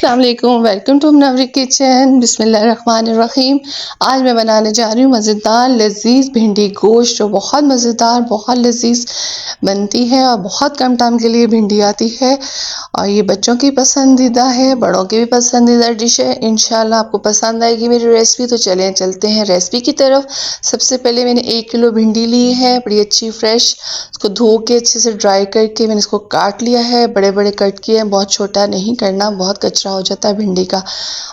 अस्सलामुअलैकुम, welcome to Munawwari kitchen. बिस्मिल्लाहिर्रहमानिर्रहीम। आज मैं बनाने जा रही हूँ मज़ेदार लजीज भिंडी गोश्त, जो बहुत मज़ेदार बहुत लजीज बनती है और बहुत कम टाइम के लिए भिंडी आती है। और ये बच्चों की पसंदीदा है, बड़ों की भी पसंदीदा डिश है। इंशाल्लाह आपको पसंद आएगी मेरी रेसिपी। तो चलते हैं रेसिपी की तरफ। सबसे पहले मैंने 1 किलो भिंडी ली है, बड़ी अच्छी फ्रेश। उसको धो के अच्छे से ड्राई करके मैंने इसको काट लिया है, बड़े बड़े कट किए हैं, बहुत छोटा नहीं करना, बहुत कचरा हो जाता है भिंडी का।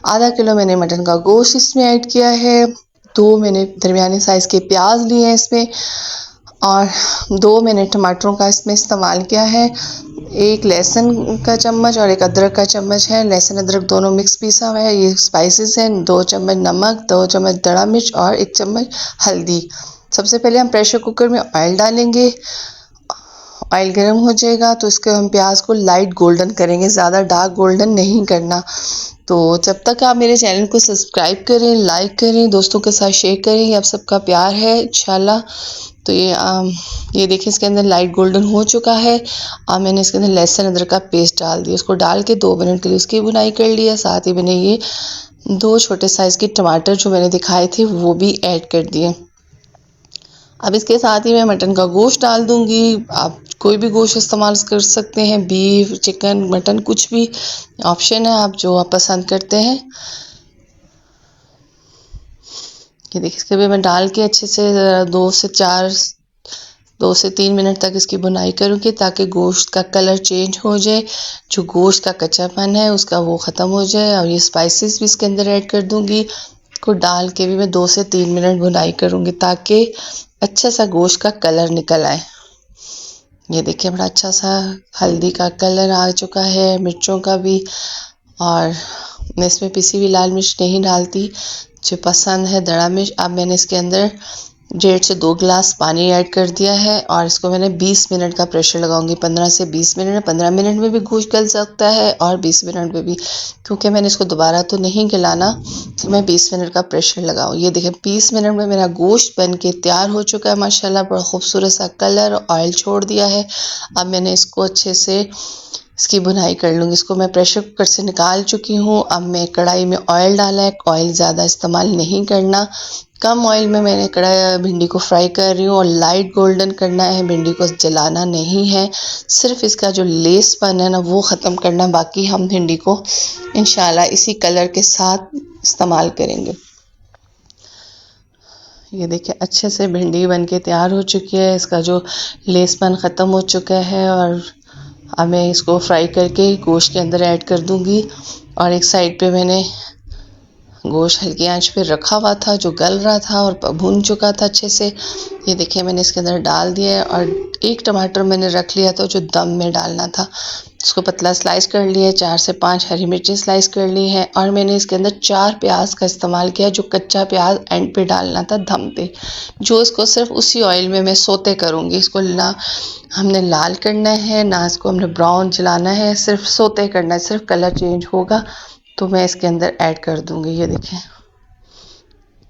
आधा किलो मैंने मटन का गोश्त इसमें ऐड किया है। 2 मैंने दरमियाने साइज के प्याज लिए हैं इसमें, और 2 मैंने टमाटरों का इसमें इस्तेमाल किया है। 1 लहसुन का चम्मच और 1 अदरक का चम्मच है। लहसुन अदरक दोनों मिक्स पीसा हुआ है। ये स्पाइसेस हैं। 2 चम्मच नमक, 2 चम्मच दड़ा मिर्च और 1 चम्मच हल्दी। सबसे पहले हम प्रेशर कुकर में ऑयल डालेंगे। ऑयल गर्म हो जाएगा तो इसके हम प्याज को लाइट गोल्डन करेंगे, ज़्यादा डार्क गोल्डन नहीं करना। तो जब तक आप मेरे चैनल को सब्सक्राइब करें, लाइक करें, दोस्तों के साथ शेयर करें, ये आप सबका प्यार है इंशाल्लाह। तो ये देखिए इसके अंदर लाइट गोल्डन हो चुका है। अब मैंने इसके अंदर लहसुन अदरक का पेस्ट डाल दिया। इसको डाल के 2 मिनट के लिए इसकी भुनाई कर लिया। साथ ही मैंने ये 2 छोटे साइज़ के टमाटर जो मैंने दिखाए थे वो भी ऐड कर दिए। अब इसके साथ ही मैं मटन का गोश्त डाल दूंगी। आप कोई भी गोश्त इस्तेमाल कर सकते हैं, बीफ, चिकन, मटन, कुछ भी ऑप्शन है, आप जो आप पसंद करते हैं। ये देखिए इसके भी मैं डाल के अच्छे से 2 से 3 मिनट तक इसकी भुनाई करूँगी, ताकि गोश्त का कलर चेंज हो जाए, जो गोश्त का कच्चापन है उसका वो ख़त्म हो जाए। और ये स्पाइसेस भी इसके अंदर ऐड कर दूँगी। इसको डाल के भी मैं 2 से 3 मिनट भुनाई करूँगी, ताकि अच्छा सा गोश्त का कलर निकल आए। ये देखिए बड़ा अच्छा सा हल्दी का कलर आ चुका है, मिर्चों का भी। और मैं इसमें पिसी हुई लाल मिर्च नहीं डालती, जो पसंद है दड़ा मिर्च। अब मैंने इसके अंदर 1.5 से 2 गिलास पानी ऐड कर दिया है और इसको मैंने 20 मिनट का प्रेशर लगाऊंगी। 15 से 20 मिनट, 15 मिनट में भी गोश्त गल सकता है और 20 मिनट में भी, क्योंकि मैंने इसको दोबारा तो नहीं गलाना, तो मैं 20 मिनट का प्रेशर लगाऊँ। ये देखें 20 मिनट में मेरा गोश्त बन के तैयार हो चुका है माशाल्लाह। बड़ा खूबसूरत सा कलर, ऑयल छोड़ दिया है। अब मैंने इसको अच्छे से इसकी भुनाई कर लूँगी। इसको मैं प्रेशर कुकर से निकाल चुकी हूँ। अब मैं कढ़ाई में ऑयल डाला है। ऑयल ज़्यादा इस्तेमाल नहीं करना, कम ऑयल में मैंने भिंडी को फ्राई कर रही हूँ। और लाइट गोल्डन करना है, भिंडी को जलाना नहीं है, सिर्फ इसका जो लेसपन है ना वो ख़त्म करना। बाकी हम भिंडी को इंशाल्लाह इसी कलर के साथ इस्तेमाल करेंगे। ये देखिए अच्छे से भिंडी बन के तैयार हो चुकी है, इसका जो लेसपन ख़त्म हो चुका है। और अब मैं इसको फ्राई करके गोश्त के अंदर ऐड कर दूंगी। और एक साइड पे मैंने गोश्त हल्की आंच पे रखा हुआ था, जो गल रहा था और भून चुका था अच्छे से। ये देखिए मैंने इसके अंदर डाल दिया है। और 1 टमाटर मैंने रख लिया था जो दम में डालना था, उसको पतला स्लाइस कर लिया है। 4 से 5 हरी मिर्ची स्लाइस कर ली है। और मैंने इसके अंदर 4 प्याज का इस्तेमाल किया, जो कच्चा प्याज एंड पे डालना था दम पे, जो इसको सिर्फ उसी ऑयल में मैं सोते करूँगी। इसको ना हमने लाल करना है, ना इसको हमने ब्राउन जलाना है, सिर्फ सोते करना है, सिर्फ कलर चेंज होगा। तो मैं इसके अंदर ऐड कर दूंगी।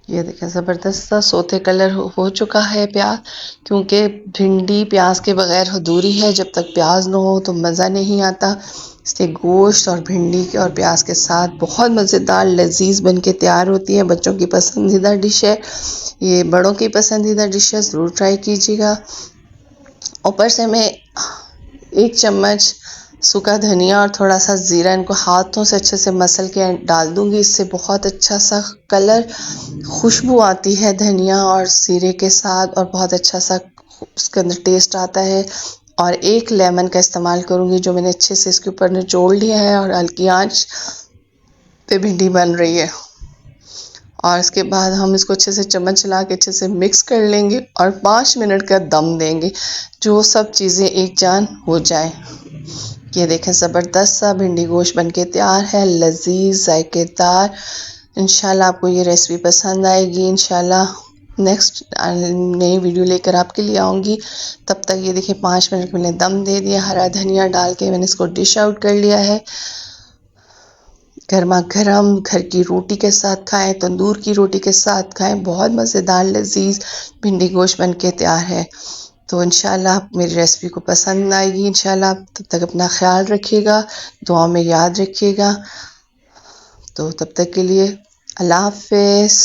ये देखें ज़बरदस्त सा सोते कलर हो चुका है प्याज, क्योंकि भिंडी प्याज के बगैर अधूरी है। जब तक प्याज ना हो तो मज़ा नहीं आता। इसके गोश्त और भिंडी के और प्याज के साथ बहुत मज़ेदार लजीज बन के तैयार होती है। बच्चों की पसंदीदा डिश है, ये बड़ों की पसंदीदा डिश है, ज़रूर ट्राई कीजिएगा। ऊपर से मैं 1 चम्मच सूखा धनिया और थोड़ा सा ज़ीरा इनको हाथों से अच्छे से मसल के डाल दूंगी। इससे बहुत अच्छा सा कलर, खुशबू आती है धनिया और ज़ीरे के साथ, और बहुत अच्छा सा उसके अंदर टेस्ट आता है। और 1 लेमन का इस्तेमाल करूंगी, जो मैंने अच्छे से इसके ऊपर निचोड़ लिया है और हल्की आंच पे भिंडी बन रही है। और इसके बाद हम इसको अच्छे से चम्मच चला के अच्छे से मिक्स कर लेंगे और 5 मिनट का दम देंगे, जो सब चीज़ें एक जान हो जाए। ये देखें ज़बरदस्त सा भिंडी गोश्त बन के तैयार है, लजीज जायकेदार। इंशाल्लाह आपको ये रेसिपी पसंद आएगी। इंशाल्लाह नेक्स्ट नई वीडियो लेकर आपके लिए आऊँगी। तब तक ये देखिए 5 मिनट मैंने दम दे दिया। हरा धनिया डाल के मैंने इसको डिश आउट कर लिया है। गर्मा गर्म घर की रोटी के साथ खाएं, तंदूर की रोटी के साथ खाएं, बहुत मज़ेदार लजीज भिंडी गोश्त बन के तैयार है। तो इंशाल्लाह मेरी रेसिपी को पसंद आएगी। इंशाल्लाह तब तक अपना ख्याल रखिएगा, दुआ में याद रखिएगा। तो तब तक के लिए अल्लाह हाफिज़।